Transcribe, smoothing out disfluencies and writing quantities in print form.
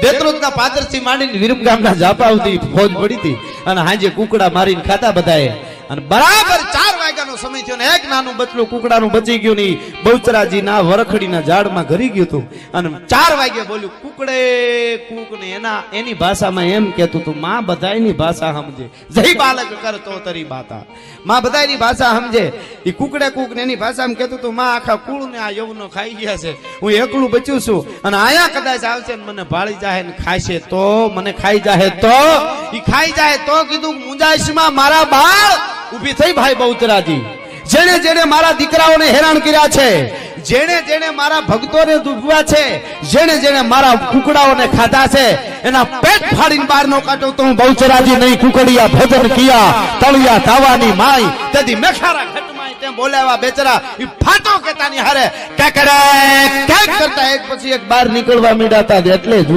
દેત્રોજના પાદરથી માંડીને વિરમગામના જાપા સુધી ફોજ પડી હતી અને હાજે કુકડા મારીને ખાતા બધાએ અને બરાબર 4 વાગ્યાનો સમય થયો ને એક નાનું બચલું કુકડાનું બચી ગયું ની બહુચરાજીના વરખડીના ઝાડમાં ઘરી ગયું હતું અને 4 વાગે બોલ્યું કુકડે કુક ને એની ભાષામાં એમ કહેતું હતું માં બધાયની ભાષા સમજે જય બાલક કરતો તરી બાતા માં બધાયની ભાષા સમજે ઈ કુકડે કુક ને એની ભાષામાં કહેતું હતું માં આખા કુળ ને આ યવનો ખાઈ ગયા છે હું એકલું બચ્યું છું અને આયા કદાચ આવશે ને મને ભાળી જાહે ને ખાશે તો મને ખાઈ જાહે તો ઈ ખાઈ જાહે તો કીધું મુંજાઈશમાં મારા બાળ ઉભી થઈ ભાઈ બહુચરાજી જેણે જેણે મારા દીકરાઓને હેરાન કર્યા છે જેણે જેણે મારા ભક્તોને દુભવા છે જેણે જેણે મારા કુકડાઓને ખાધા છે એના પેટ ફાડીને બહાર નો કાઢો તો હું બહુચરાજી નહીં કુકડિયા ભજન કિયા તળિયા ધાવાની માઈ તેથી મેખારા ઘટમાઈ તેમ બોલાવા બેચરા ઈ ફાટો કેતાની હારે કે કરે કે કરતા એક પછી એક બહાર નીકળવા મીડાતા એટલે